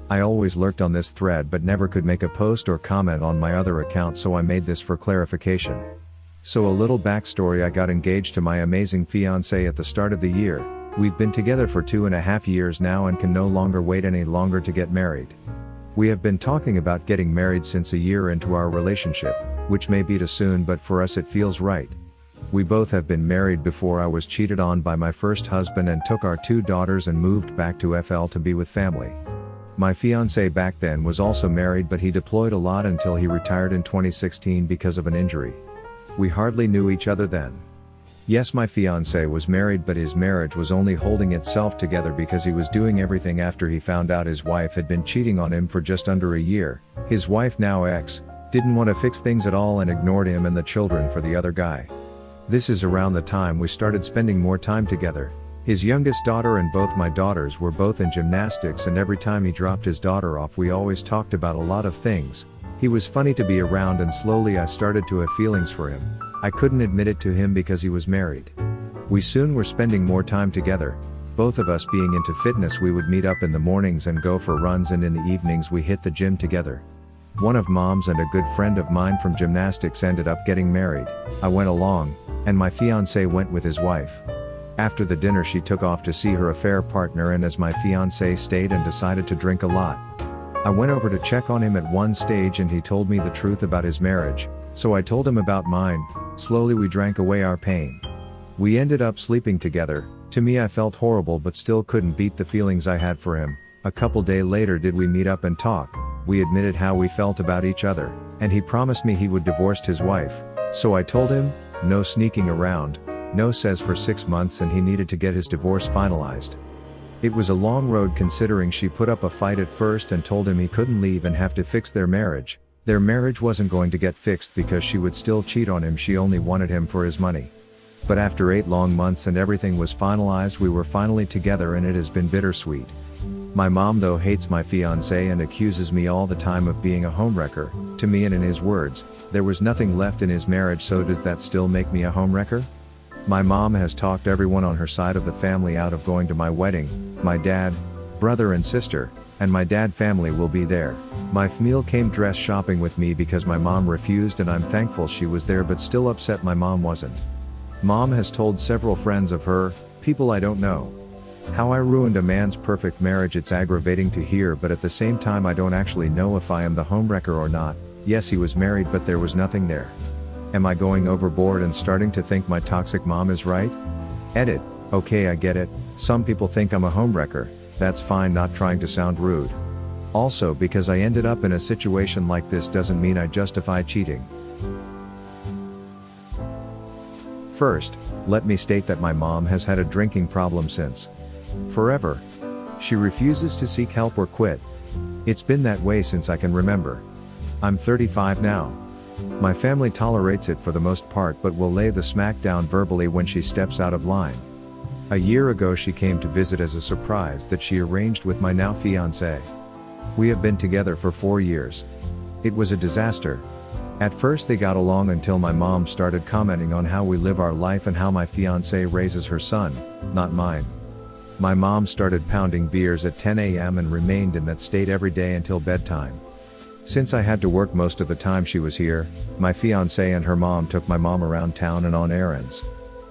I always lurked on this thread but never could make a post or comment on my other account, so I made this for clarification. So a little backstory: I got engaged to my amazing fiancé at the start of the year. We've been together for 2.5 years now and can no longer wait any longer to get married. We have been talking about getting married since a year into our relationship, which may be too soon, but for us it feels right. We both have been married before. I was cheated on by my first husband and took our 2 daughters and moved back to FL to be with family. My fiancé back then was also married, but he deployed a lot until he retired in 2016 because of an injury. We hardly knew each other then. Yes, my fiancé was married, but his marriage was only holding itself together because he was doing everything after he found out his wife had been cheating on him for just under a year. His wife, now ex, didn't want to fix things at all and ignored him and the children for the other guy. This is around the time we started spending more time together. His youngest daughter and both my daughters were both in gymnastics, and every time he dropped his daughter off we always talked about a lot of things. He was funny to be around, and slowly I started to have feelings for him. I couldn't admit it to him because he was married. We soon were spending more time together, both of us being into fitness. We would meet up in the mornings and go for runs, and in the evenings we hit the gym together. One of Mom's and a good friend of mine from gymnastics ended up getting married. I went along, and my fiancé went with his wife. After the dinner she took off to see her affair partner, and as my fiancé stayed and decided to drink a lot. I went over to check on him at one stage and he told me the truth about his marriage, so I told him about mine. Slowly we drank away our pain. We ended up sleeping together. To me I felt horrible but still couldn't beat the feelings I had for him. A couple days later did we meet up and talk. We admitted how we felt about each other, and he promised me he would divorce his wife. So I told him, no sneaking around, no says for 6 months, and he needed to get his divorce finalized. It was a long road considering she put up a fight at first and told him he couldn't leave and have to fix their marriage. Their marriage wasn't going to get fixed because she would still cheat on him. She only wanted him for his money. But after 8 long months and everything was finalized, we were finally together, and it has been bittersweet. My mom though hates my fiancé and accuses me all the time of being a homewrecker. To me, and in his words, there was nothing left in his marriage, so does that still make me a homewrecker? My mom has talked everyone on her side of the family out of going to my wedding. My dad, brother and sister, and my dad family will be there. My family came dress shopping with me because my mom refused, and I'm thankful she was there, but still upset my mom wasn't. Mom has told several friends of her, people I don't know, how I ruined a man's perfect marriage. It's aggravating to hear, but at the same time I don't actually know if I am the homewrecker or not. Yes, he was married, but there was nothing there. Am I going overboard and starting to think my toxic mom is right? Edit. Okay, I get it. Some people think I'm a homewrecker. That's fine, not trying to sound rude. Also, because I ended up in a situation like this doesn't mean I justify cheating. First, let me state that my mom has had a drinking problem since forever. She refuses to seek help or quit. It's been that way since I can remember. I'm 35 now. My family tolerates it for the most part, but will lay the smack down verbally when she steps out of line. A year ago she came to visit as a surprise that she arranged with my now fiancé. We have been together for 4 years. It was a disaster. At first they got along until my mom started commenting on how we live our life and how my fiancé raises her son, not mine. My mom started pounding beers at 10 a.m. and remained in that state every day until bedtime. Since I had to work most of the time she was here, my fiancé and her mom took my mom around town and on errands.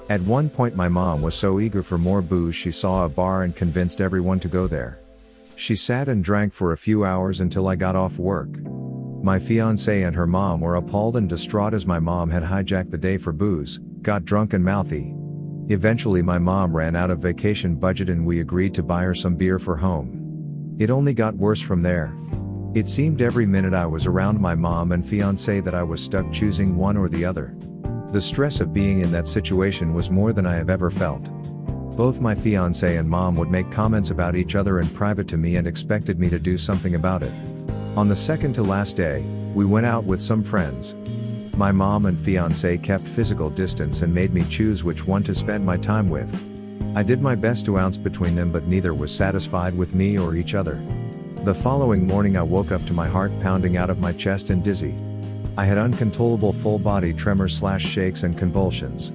At one point my mom was so eager for more booze she saw a bar and convinced everyone to go there. She sat and drank for a few hours until I got off work. My fiancé and her mom were appalled and distraught as my mom had hijacked the day for booze, got drunk and mouthy. Eventually my mom ran out of vacation budget and we agreed to buy her some beer for home. It only got worse from there. It seemed every minute I was around my mom and fiancé that I was stuck choosing one or the other. The stress of being in that situation was more than I have ever felt. Both my fiancé and mom would make comments about each other in private to me and expected me to do something about it. On the second to last day, we went out with some friends. My mom and fiancé kept physical distance and made me choose which one to spend my time with. I did my best to ounce between them, but neither was satisfied with me or each other. The following morning I woke up to my heart pounding out of my chest and dizzy. I had uncontrollable full body tremors/shakes and convulsions.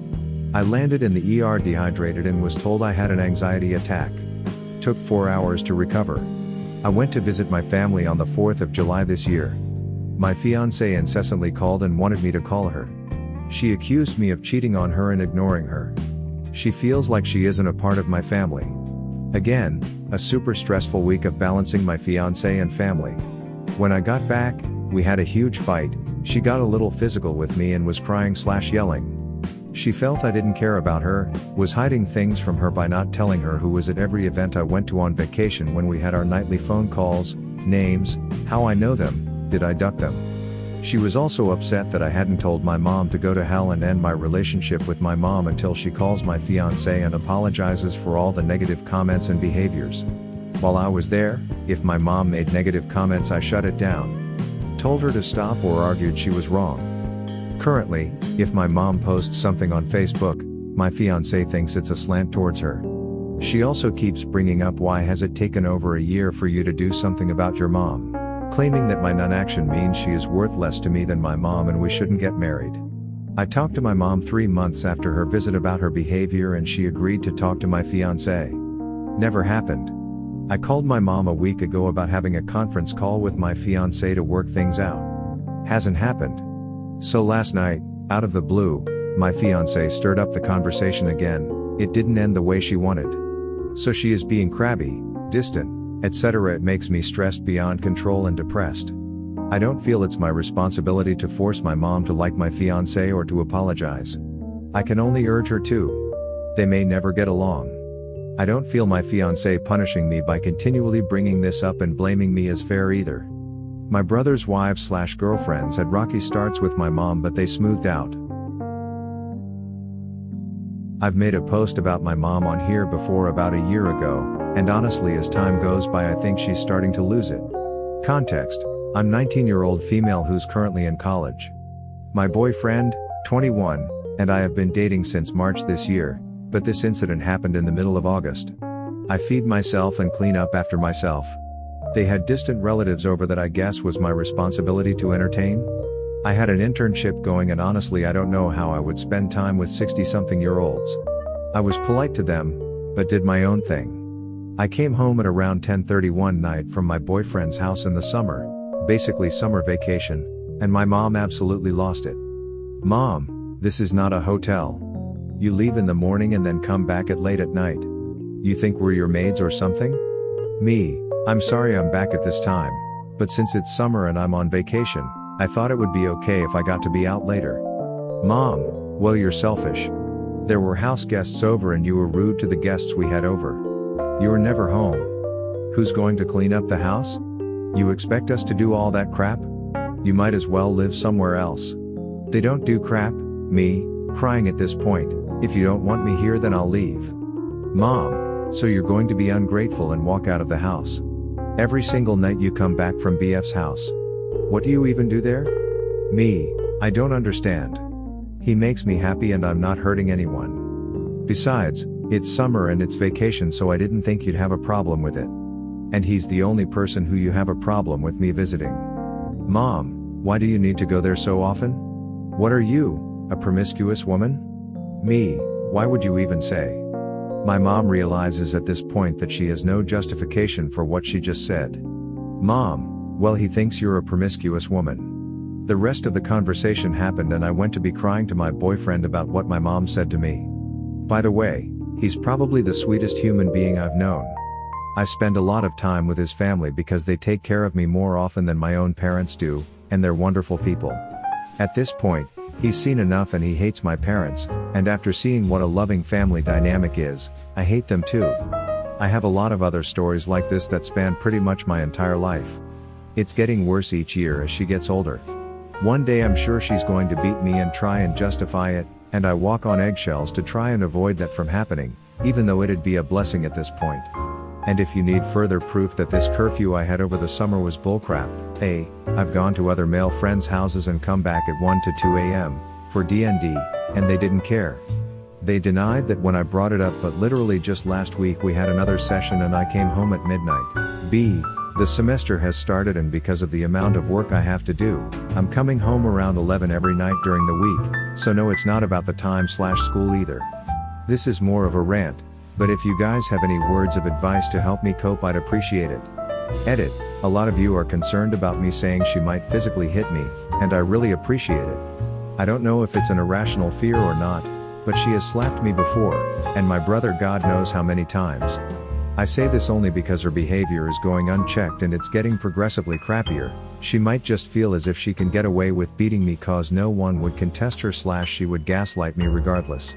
I landed in the ER dehydrated and was told I had an anxiety attack. Took 4 hours to recover. I went to visit my family on the 4th of July this year. My fiancée incessantly called and wanted me to call her. She accused me of cheating on her and ignoring her. She feels like she isn't a part of my family. Again, a super stressful week of balancing my fiancé and family. When I got back, we had a huge fight. She got a little physical with me and was crying/yelling. She felt I didn't care about her, was hiding things from her by not telling her who was at every event I went to on vacation when we had our nightly phone calls, names, how I know them, did I duck them. She was also upset that I hadn't told my mom to go to hell and end my relationship with my mom until she calls my fiancé and apologizes for all the negative comments and behaviors. While I was there, if my mom made negative comments I shut it down. Told her to stop or argued she was wrong. Currently, if my mom posts something on Facebook, my fiancé thinks it's a slant towards her. She also keeps bringing up why has it taken over a year for you to do something about your mom, claiming that my non-action means she is worth less to me than my mom and we shouldn't get married. I talked to my mom 3 months after her visit about her behavior and she agreed to talk to my fiancé. Never happened. I called my mom a week ago about having a conference call with my fiancé to work things out. Hasn't happened. So last night, out of the blue, my fiancé stirred up the conversation again. It didn't end the way she wanted. So she is being crabby, distant, etc. It makes me stressed beyond control and depressed. I don't feel it's my responsibility to force my mom to like my fiancé or to apologize. I can only urge her to. They may never get along. I don't feel my fiancé punishing me by continually bringing this up and blaming me is fair either. My brother's wives/girlfriends had rocky starts with my mom but they smoothed out. I've made a post about my mom on here before about a year ago, and honestly as time goes by I think she's starting to lose it. Context: I'm 19-year-old female who's currently in college. My boyfriend, 21, and I have been dating since March this year, but this incident happened in the middle of August. I feed myself and clean up after myself. They had distant relatives over that I guess was my responsibility to entertain. I had an internship going and honestly I don't know how I would spend time with 60-something-year-olds. I was polite to them, but did my own thing. I came home at around 10:30 one night from my boyfriend's house in the summer, basically summer vacation, and my mom absolutely lost it. Mom, this is not a hotel. You leave in the morning and then come back at late at night. You think we're your maids or something? Me, I'm sorry I'm back at this time, but since it's summer and I'm on vacation, I thought it would be okay if I got to be out later. Mom, well you're selfish. There were house guests over and you were rude to the guests we had over. You're never home. Who's going to clean up the house? You expect us to do all that crap? You might as well live somewhere else. They don't do crap. Me, crying at this point, if you don't want me here then I'll leave. Mom, so you're going to be ungrateful and walk out of the house. Every single night you come back from BF's house. What do you even do there? Me, I don't understand. He makes me happy and I'm not hurting anyone. Besides, it's summer and it's vacation so I didn't think you'd have a problem with it. And he's the only person who you have a problem with me visiting. Mom, why do you need to go there so often? What are you, a promiscuous woman? Me, why would you even say? My mom realizes at this point that she has no justification for what she just said. Mom, well he thinks you're a promiscuous woman. The rest of the conversation happened and I went to be crying to my boyfriend about what my mom said to me. By the way, he's probably the sweetest human being I've known. I spend a lot of time with his family because they take care of me more often than my own parents do, and they're wonderful people. At this point, he's seen enough and he hates my parents, and after seeing what a loving family dynamic is, I hate them too. I have a lot of other stories like this that span pretty much my entire life. It's getting worse each year as she gets older. One day I'm sure she's going to beat me and try and justify it, and I walk on eggshells to try and avoid that from happening, even though it'd be a blessing at this point. And if you need further proof that this curfew I had over the summer was bullcrap, hey, I've gone to other male friends' houses and come back at 1 to 2 a.m. for D&D, and they didn't care. They denied that when I brought it up, but literally just last week we had another session and I came home at midnight. The semester has started and because of the amount of work I have to do, I'm coming home around 11 every night during the week, so no it's not about the time/school either. This is more of a rant, but if you guys have any words of advice to help me cope I'd appreciate it. Edit, a lot of you are concerned about me saying she might physically hit me, and I really appreciate it. I don't know if it's an irrational fear or not, but she has slapped me before, and my brother God knows how many times. I say this only because her behavior is going unchecked and it's getting progressively crappier. She might just feel as if she can get away with beating me cause no one would contest her / she would gaslight me regardless.